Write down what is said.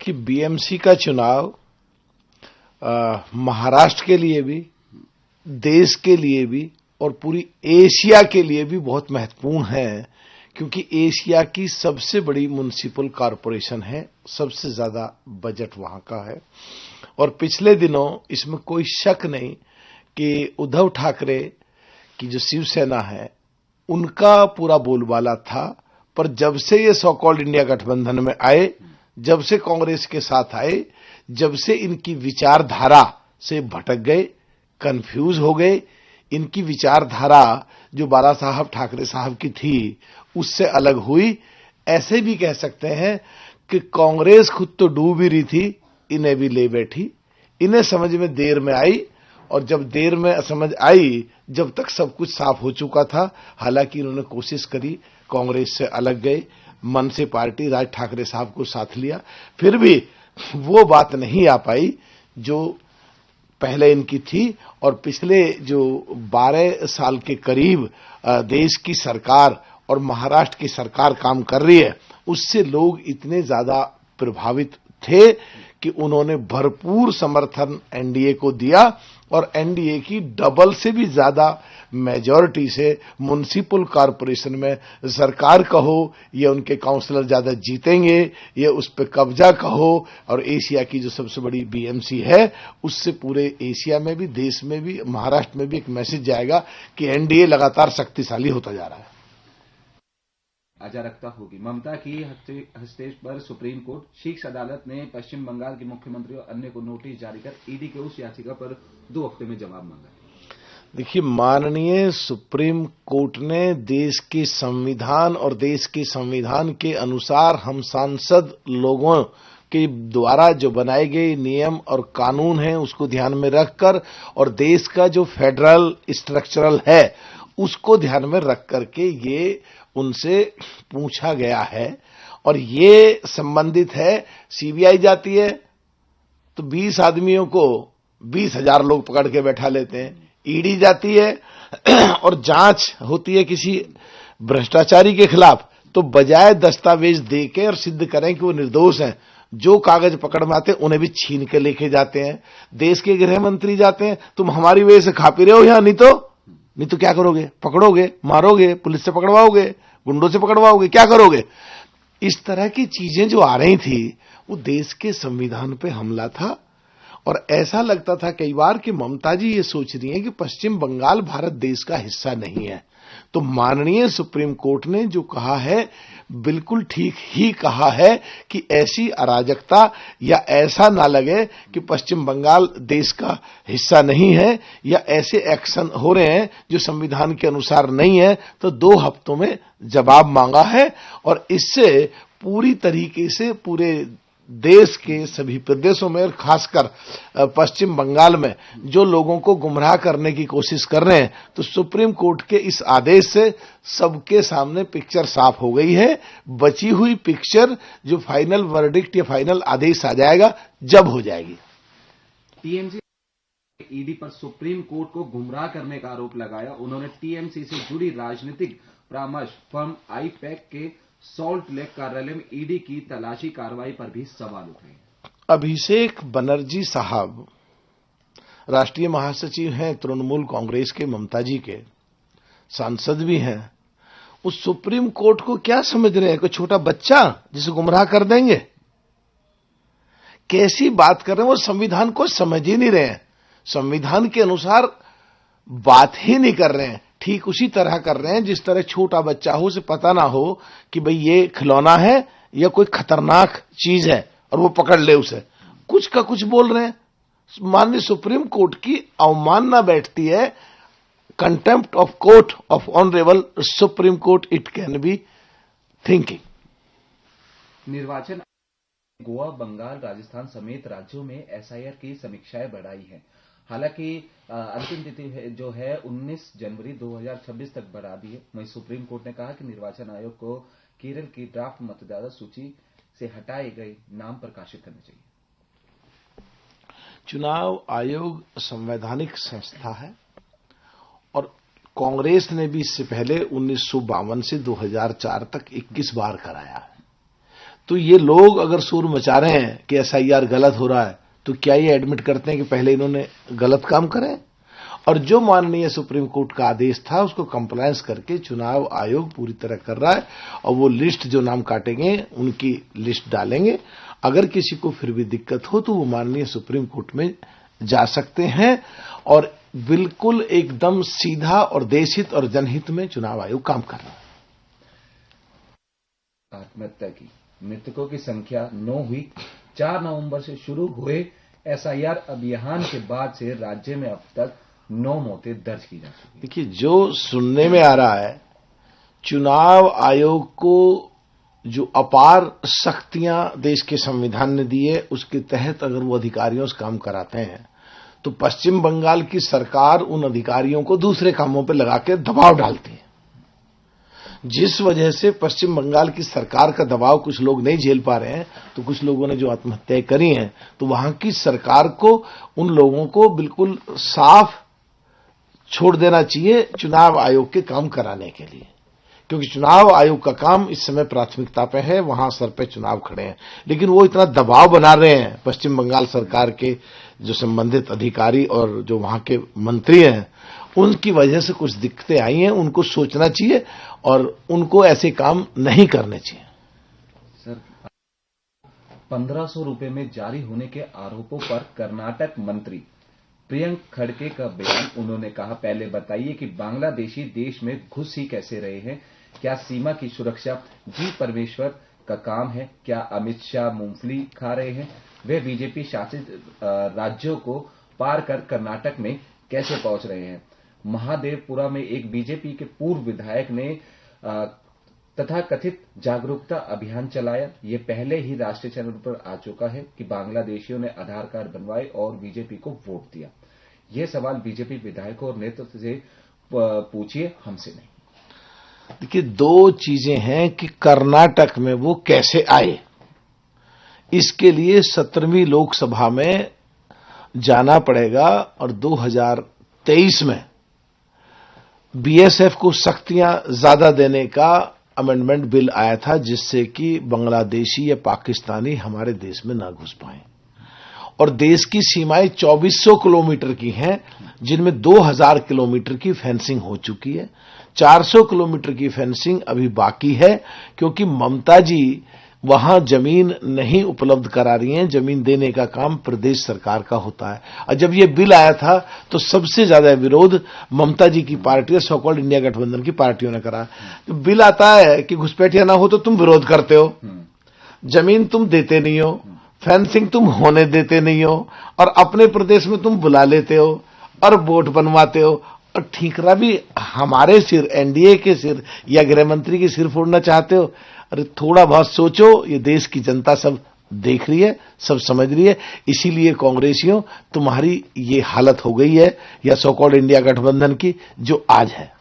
कि बीएमसी का चुनाव महाराष्ट्र के लिए भी, देश के लिए भी और पूरी एशिया के लिए भी बहुत महत्वपूर्ण है, क्योंकि एशिया की सबसे बड़ी म्युनिसिपल कॉरपोरेशन है, सबसे ज्यादा बजट वहां का है। और पिछले दिनों इसमें कोई शक नहीं कि उद्धव ठाकरे की जो शिवसेना है उनका पूरा बोलबाला था, पर जब से ये सो कॉल्ड इंडिया गठबंधन में आए, जब से कांग्रेस के साथ आए, जब से इनकी विचारधारा से भटक गए, कंफ्यूज हो गए, इनकी विचारधारा जो बाला साहब ठाकरे साहब की थी उससे अलग हुई। ऐसे भी कह सकते हैं कि कांग्रेस खुद तो डूब ही रही थी, इन्हें भी ले बैठी। इन्हें समझ में देर में आई, और जब देर में समझ आई, जब तक सब कुछ साफ हो चुका था। हालांकि इन्होंने कोशिश करी, कांग्रेस से अलग गए, मन से पार्टी राज ठाकरे साहब को साथ लिया, फिर भी वो बात नहीं आ पाई जो पहले इनकी थी। और पिछले जो 12 साल के करीब देश की सरकार और महाराष्ट्र की सरकार काम कर रही है, उससे लोग इतने ज्यादा प्रभावित थे कि उन्होंने भरपूर समर्थन एनडीए को दिया, और एनडीए की डबल से भी ज्यादा मेजॉरिटी से म्युनिसिपल कॉरपोरेशन में सरकार कहो या उनके काउंसलर ज्यादा जीतेंगे, या उस पर कब्जा कहो। और एशिया की जो सबसे बड़ी बीएमसी है, उससे पूरे एशिया में भी, देश में भी, महाराष्ट्र में भी एक मैसेज जाएगा कि एनडीए लगातार शक्तिशाली होता जा रहा है। अजारकता होगी। ममता की हस्तक्षेप पर सुप्रीम कोर्ट, शीर्ष अदालत ने पश्चिम बंगाल के मुख्यमंत्री और अन्य को नोटिस जारी कर ईडी के उस याचिका पर 2 हफ्ते में जवाब मांगा। देखिए, माननीय सुप्रीम कोर्ट ने देश के संविधान और देश के संविधान के अनुसार हम सांसद लोगों के द्वारा जो बनाए गए नियम और कानून हैं उसको ध्यान में रखकर, और देश का जो फेडरल स्ट्रक्चरल है उसको ध्यान में रख करके ये उनसे पूछा गया है। और ये संबंधित है, सीबीआई जाती है तो 20 आदमियों को 20,000 लोग पकड़ के बैठा लेते हैं, ईडी जाती है और जांच होती है किसी भ्रष्टाचारी के खिलाफ, तो बजाय दस्तावेज देके और सिद्ध करें कि वो निर्दोष हैं, जो कागज पकड़ में आते हैं उन्हें भी छीन के लेके जाते हैं। देश के गृह मंत्री जाते हैं, तुम हमारी वजह से खा पी रहे हो यहां, नहीं तो क्या करोगे? पकड़ोगे, मारोगे, पुलिस से पकड़वाओगे, गुंडों से पकड़वाओगे, क्या करोगे? इस तरह की चीजें जो आ रही थी वो देश के संविधान पे हमला था। और ऐसा लगता था कई बार कि ममता जी ये सोच रही हैं कि पश्चिम बंगाल भारत देश का हिस्सा नहीं है। तो माननीय सुप्रीम कोर्ट ने जो कहा है बिल्कुल ठीक ही कहा है कि ऐसी अराजकता या ऐसा ना लगे कि पश्चिम बंगाल देश का हिस्सा नहीं है, या ऐसे एक्शन हो रहे हैं जो संविधान के अनुसार नहीं है, तो 2 हफ्तों में जवाब मांगा है। और इससे पूरी तरीके से पूरे देश के सभी प्रदेशों में और खासकर पश्चिम बंगाल में जो लोगों को गुमराह करने की कोशिश कर रहे हैं, तो सुप्रीम कोर्ट के इस आदेश से सबके सामने पिक्चर साफ हो गई है। बची हुई पिक्चर जो फाइनल वर्डिक्ट या फाइनल आदेश आ जाएगा जब हो जाएगी। टीएमसी ईडी पर सुप्रीम कोर्ट को गुमराह करने का आरोप लगाया। उन्होंने टीएमसी से जुड़ी राजनीतिक परामर्श फर्म आईपैक के सॉल्ट लेक कार्यालय में ईडी की तलाशी कार्रवाई पर भी सवाल उठाए। अभिषेक बनर्जी साहब राष्ट्रीय महासचिव हैं तृणमूल कांग्रेस के, ममता जी के सांसद भी हैं। उस सुप्रीम कोर्ट को क्या समझ रहे हैं? कोई छोटा बच्चा जिसे गुमराह कर देंगे? कैसी बात कर रहे हैं? वो संविधान को समझ ही नहीं रहे हैं, संविधान के अनुसार बात ही नहीं कर रहे हैं। ठीक उसी तरह कर रहे हैं जिस तरह छोटा बच्चा हो, उसे पता ना हो कि भाई ये खिलौना है या कोई खतरनाक चीज है, और वो पकड़ ले उसे, कुछ का कुछ बोल रहे हैं। माननीय सुप्रीम कोर्ट की अवमानना बैठती है। Contempt of court of honourable supreme court, it can be thinking. निर्वाचन गोवा, बंगाल, राजस्थान समेत राज्यों में एसआईआर की समीक्षाएं बढ़ाई हैं। हालांकि अंतिम तिथि जो है 19 जनवरी 2026 तक बढ़ा दी है। वहीं सुप्रीम कोर्ट ने कहा कि निर्वाचन आयोग को केरल की ड्राफ्ट मतदाता सूची से हटाए गए नाम प्रकाशित करने चाहिए। चुनाव आयोग संवैधानिक संस्था है, और कांग्रेस ने भी इससे पहले 1952 से 2004 तक 21 बार कराया है। तो ये लोग अगर शोर मचा रहे हैं कि एसआईआर गलत हो रहा है, तो क्या ये एडमिट करते हैं कि पहले इन्होंने गलत काम करें? और जो माननीय सुप्रीम कोर्ट का आदेश था उसको कंप्लायंस करके चुनाव आयोग पूरी तरह कर रहा है, और वो लिस्ट जो नाम काटेंगे उनकी लिस्ट डालेंगे। अगर किसी को फिर भी दिक्कत हो तो वो माननीय सुप्रीम कोर्ट में जा सकते हैं, और बिल्कुल एकदम सीधा और देशहित और जनहित में चुनाव आयोग काम कर रहा है। आत्महत्या की मृतकों की संख्या 9 हुई। 4 नवंबर से शुरू हुए एसआईआर अभियान के बाद से राज्य में अब तक 9 मौतें दर्ज की जा चुकी। देखिए, जो सुनने में आ रहा है, चुनाव आयोग को जो अपार शक्तियां देश के संविधान ने दी है, उसके तहत अगर वो अधिकारियों से काम कराते हैं तो पश्चिम बंगाल की सरकार उन अधिकारियों को दूसरे कामों पर लगा के दबाव डालती है, जिस वजह से पश्चिम बंगाल की सरकार का दबाव कुछ लोग नहीं झेल पा रहे हैं। तो कुछ लोगों ने जो आत्महत्याएं करी हैं, तो वहां की सरकार को उन लोगों को बिल्कुल साफ छोड़ देना चाहिए चुनाव आयोग के काम कराने के लिए, क्योंकि चुनाव आयोग का काम इस समय प्राथमिकता पे है, वहां सर पे चुनाव खड़े हैं। लेकिन वो इतना दबाव बना रहे हैं पश्चिम बंगाल सरकार के जो संबंधित अधिकारी और जो वहां के मंत्री हैं, उनकी वजह से कुछ दिक्कतें आई हैं। उनको सोचना चाहिए और उनको ऐसे काम नहीं करने चाहिए। सर, 1500 रुपए में जारी होने के आरोपों पर कर्नाटक मंत्री प्रियंक खड़गे का बयान। उन्होंने कहा, पहले बताइए कि बांग्लादेशी देश में घुस ही कैसे रहे हैं? क्या सीमा की सुरक्षा जी परमेश्वर का काम है? क्या अमित शाह मूंगफली खा रहे हैं? वे बीजेपी शासित राज्यों को पार कर कर्नाटक में कैसे पहुंच रहे हैं? महादेवपुरा में एक बीजेपी के पूर्व विधायक ने तथाकथित जागरूकता अभियान चलाया। ये पहले ही राष्ट्रीय चैनल पर आ चुका है कि बांग्लादेशियों ने आधार कार्ड बनवाए और बीजेपी को वोट दिया। ये सवाल बीजेपी विधायकों और नेतृत्व से पूछिए, हमसे नहीं। देखिए, दो चीजें हैं कि कर्नाटक में वो कैसे आए। इसके लिए 17वीं लोकसभा में जाना पड़ेगा, और 2023 में बीएसएफ को शक्तियां ज्यादा देने का अमेंडमेंट बिल आया था, जिससे कि बांग्लादेशी या पाकिस्तानी हमारे देश में ना घुस पाए। और देश की सीमाएं 2400 किलोमीटर की हैं, जिनमें 2000 किलोमीटर की फेंसिंग हो चुकी है। 400 किलोमीटर की फेंसिंग अभी बाकी है, क्योंकि ममता जी वहां जमीन नहीं उपलब्ध करा रही हैं। जमीन देने का काम प्रदेश सरकार का होता है। और जब ये बिल आया था तो सबसे ज्यादा विरोध ममता जी की पार्टी और सो कॉल्ड इंडिया गठबंधन की पार्टियों ने करा। तो बिल आता है कि घुसपैठिया ना हो तो तुम विरोध करते हो, जमीन तुम देते नहीं हो, फेंसिंग तुम होने देते नहीं हो, और अपने प्रदेश में तुम बुला लेते हो और वोट बनवाते हो, और ठीकरा भी हमारे सिर, एनडीए के सिर या गृह मंत्री के सिर फोड़ना चाहते हो। अरे थोड़ा बहुत सोचो, ये देश की जनता सब देख रही है, सब समझ रही है। इसीलिए कांग्रेसियों, तुम्हारी ये हालत हो गई है, या सो कॉल्ड इंडिया गठबंधन की, जो आज है।